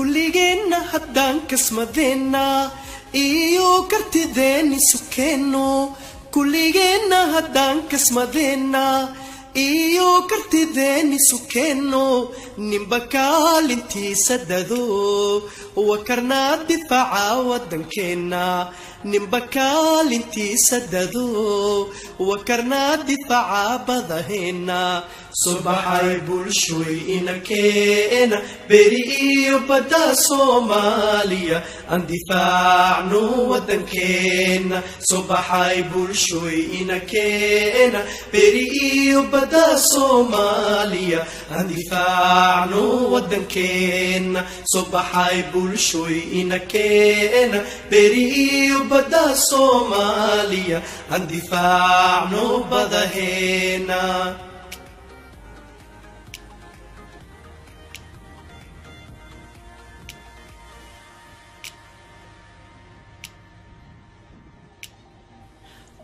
kulligeenna haddaan kasmadeenna iyo kartideeni sukeenno kulligeenna haddaan kasmadeenna iyo kartideeni sukeenno ninba kaalintiisa dado wakarnaa difaaca waddankeenna ninba kaalintiisa dado wakarnaa difaaca badaheenna subaxay bulshoy inakeena beri iyo badda Soomaaliya aan difaacno waddankeenna subaxay bulshoy inakeena beri iyo badda Soomaaliya aan difaacno waddankeenna subaxay bulshoy inakeena beri iyo badda Soomaaliya aan difaacno badaheenna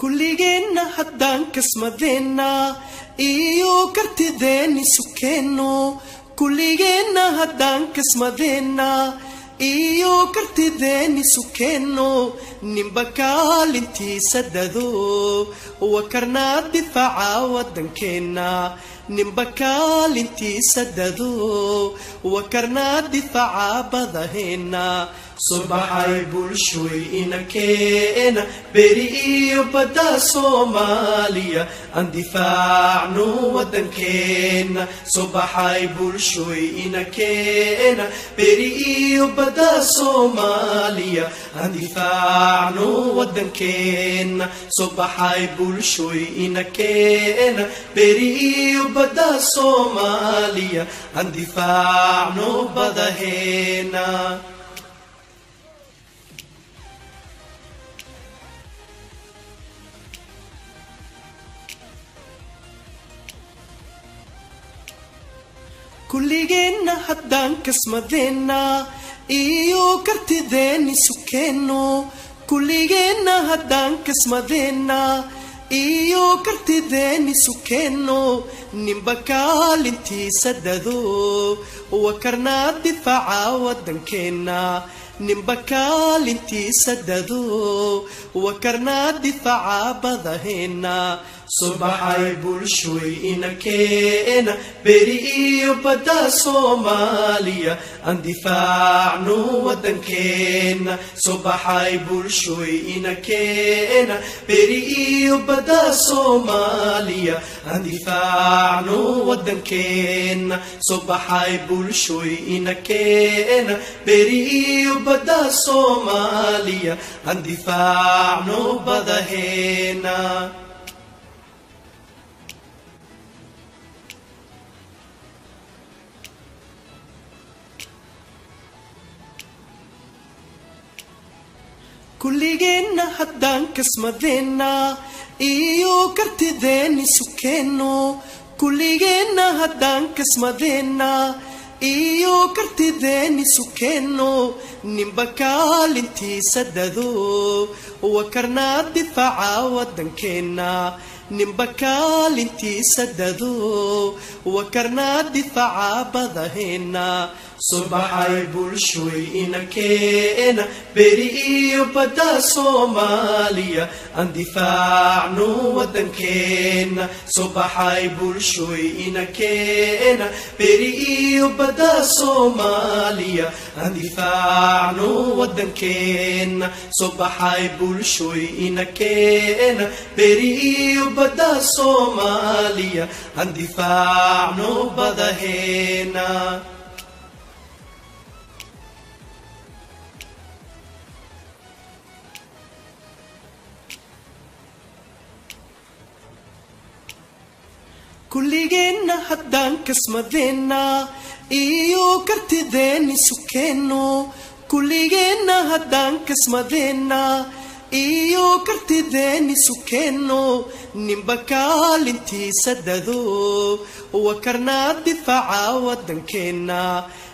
kulligeenna haddaan kasmadeenna iyo kartideeni sukeenno kulligeenna haddaan kasmadeenna iyo kartideeni sukeenno ninba kaalintiisa dado wakarnaa difaaca waddankeenna ninba kaalintiisa dado wakarnaa difaaca badaheenna subaxay bulshoy inakeena beri iyo badda Soomaaliya aan difaacno waddankeenna subaxay bulshoy inakeena beri iyo badda Soomaaliya aan difaacno waddankeenna subaxay bulshoy inakeena beri iyo badda Soomaaliya aan difaacno badaheenna kulligeenna haddaan kasmadeenna iyo kartideeni sukeenno kulligeenna haddaan kasmadeenna iyo kartideeni sukeenno ninba kaalintiisa dado wakarnaa difaaca waddankeenna ninba kaalintiisa dado wakarnaa difaaca badaheenna subaxay bulshoy inakeena beri iyo badda Soomaaliya aan difaacno waddankeenna subaxay bulshoy inakeena beri iyo badda Soomaaliya aan difaacno waddankeenna subaxay bulshoy inakeena beri iyo badda Soomaaliya aan difaacno badaheenna kulligeenna haddaan kasmadeenna iyo kartideeni sukeenno kulligeenna haddaan kasmadeenna iyo kartideeni sukeenno ninba kaalintiisa dado wakarnaa difaaca waddankeenna ninba kaalintiisa dado wakarnaa difaaca badaheenna subaxay bulshoy inakeena beri iyo badda Soomaaliya aan difaacno waddankeenna subaxay bulshoy inakeena beri iyo badda Soomaaliya aan difaacno waddankeenna subaxay bulshoy inakeena beri iyo badda Soomaaliya aan difaacno badaheenna kulligeenna haddaan kasmadeenna iyo kartideeni sukeenno kulligeenna haddaan kasmadeenna iyo kartideeni sukeenno ninba kaalintiisa dado wakarnaa difaaca waddankeenna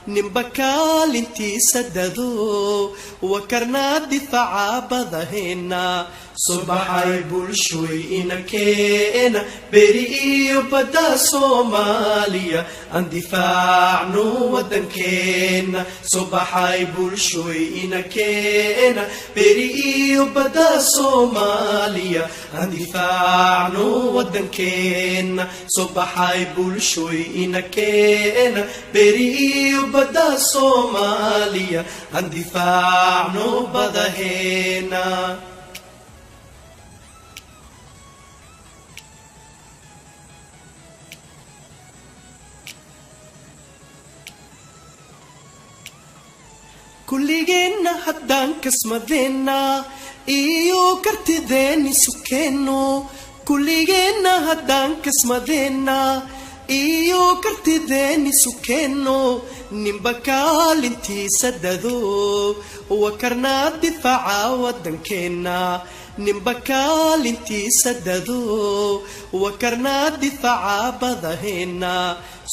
ninba kaalintiisa dado wakarnaa difaaca badaheena subaxay bulshoy inakeena beri iyo badda Soomaaliya aan difaacno wadankeena subaxay bulshoy inakeena beri iyo badda Soomaaliya aan difaacno wadankeena subaxay bulshoy inakeena beri iyo badda Soomaaliya aan difaacno badaheena kulligeena haddaan kasmadeena iyo kartideeni sukeeno kulligeena haddaan kasmadeena iyo kartideeni sukeeno ninba kaalintiisa dado wakarnaa difaaca wadankeena ninba kaalintiisa dado wakarnaa difaaca badaheena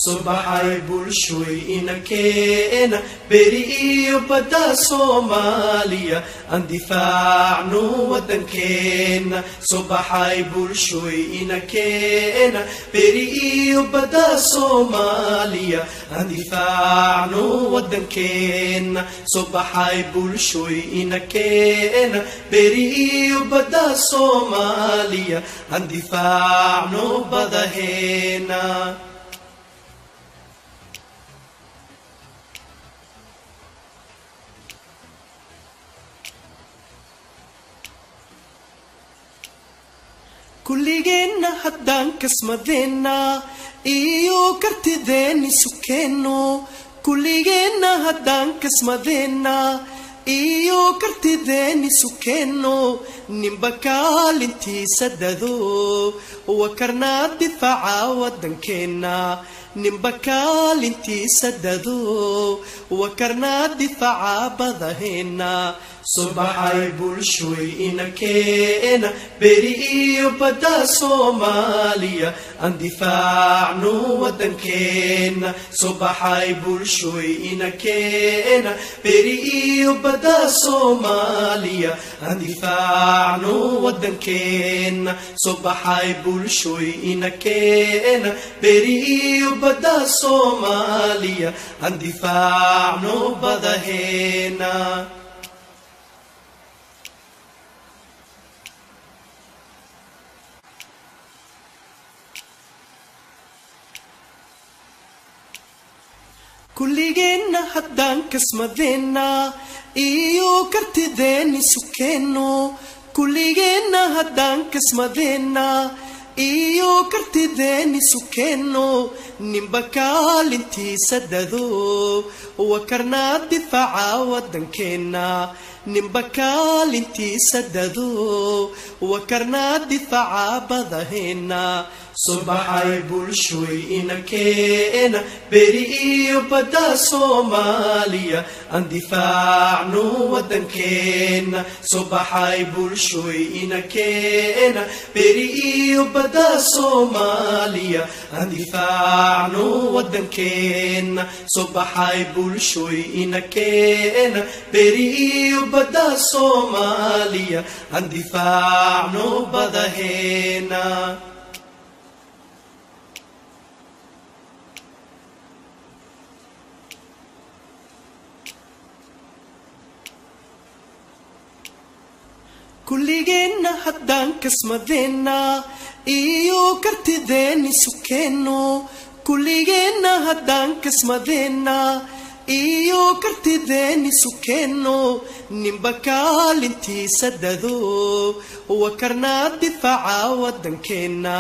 subaxay bulshoy inakeena beri iyo badda Soomaaliya aan difaacno wadankeena subaxay bulshoy inakeena beri iyo badda Soomaaliya aan difaacno wadankeena subaxay bulshoy inakeena beri iyo badda Soomaaliya aan difaacno badaheena kulligeena haddaan kasmadeena iyo kartideeni sukeeno kulligeena haddaan kasmadeena iyo kartideeni sukeeno ninba kaalintiisa dado wakarnaa difaaca wadankeena ninba kaalintiisa dado wakarnaa difaaca badaheena subaxay bulshoy inakeena beri iyo badda Soomaaliya aan difaacno wadankeena subaxay bulshoy inakeena beri iyo badda Soomaaliya aan difaacno wadankeena subaxay bulshoy inakeena beri iyo badda Soomaaliya aan difaacno badaheena kulligeena haddaan kasmadeena iyo kartideeni sukeeno kulligeena haddaan kasmadeena iyo kartideeni sukeeno ninba kaalintiisa dado wakarnaa difaaca wadankeena ninba kaalintiisa dado wakarnaa difaaca badaheena subaxay bulshoy inakeena beri iyo badda Soomaaliya aan difaacno wadankeena subaxay bulshoy inakeena beri iyo badda Soomaaliya aan difaacno wadankeena subaxay bulshoy inakeena beri iyo badda Soomaaliya aan difaacno badaheena kulligeena haddaan kasmadeena iyo kartideeni sukeeno kulligeena haddaan kasmadeena iyo kartideeni sukeeno ninba kaalintiisa dado wakarnaa difaaca wadankeena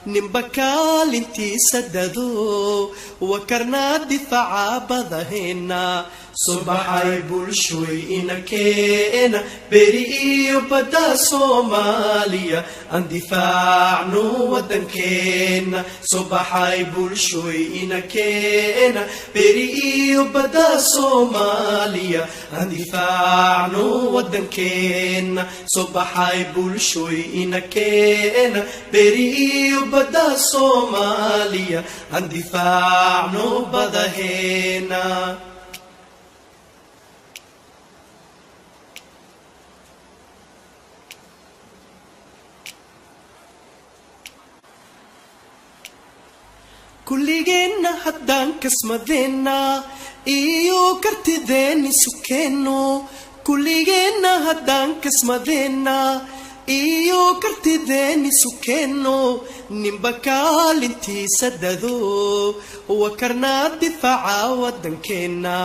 ninba kaalintiisa dado wakarnaa difaaca badaheena subaxay bulshoy inakeena beri iyo badda Soomaaliya aan difaacno wadankeena subaxay bulshoy inakeena beri iyo badda Soomaaliya aan difaacno wadankeena subaxay bulshoy inakeena beri iyo badda Soomaaliya aan difaacno badaheena kulligeenna haddaan kasmadeenna iyo kartideenni sukeenno kulligeenna haddaan kasmadeenna iyo kartideenni sukeenno ninba kaalintiisa dado wakarnaa difaaca waddankeenna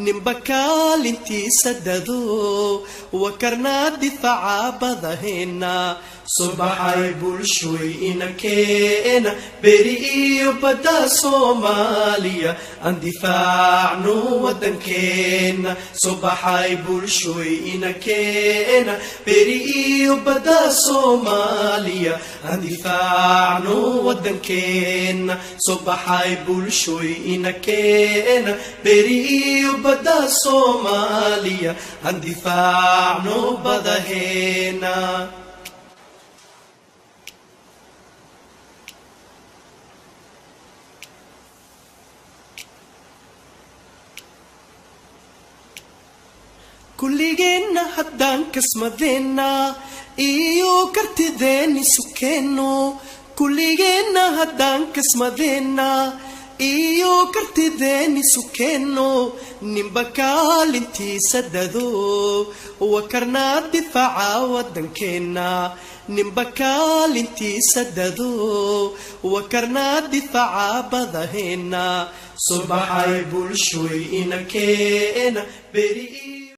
ninba kaalintiisa dado wakarnaa difaaca badaheenna subaxay bulshooy inakeena beri iyo badda Soomaaliya aan difaacno waddankeenna subaxay bulshooy inakeena beri iyo badda Soomaaliya aan difaacno waddankeenna subaxay bulshooy inakeena beri iyo badda Soomaaliya aan difaacno badaheenna kulligeenna haddaan kasmadeenna iyo kartideenni sukeenno kulligeenna haddaan kasmadeenna iyo kartideenni sukeenno ninba kaalintiisa dado wakarnaa difaaca waddankeenna ninba kaalintiisa dado wakarnaa difaaca badaheenna subaxay bulshooy inakeena beri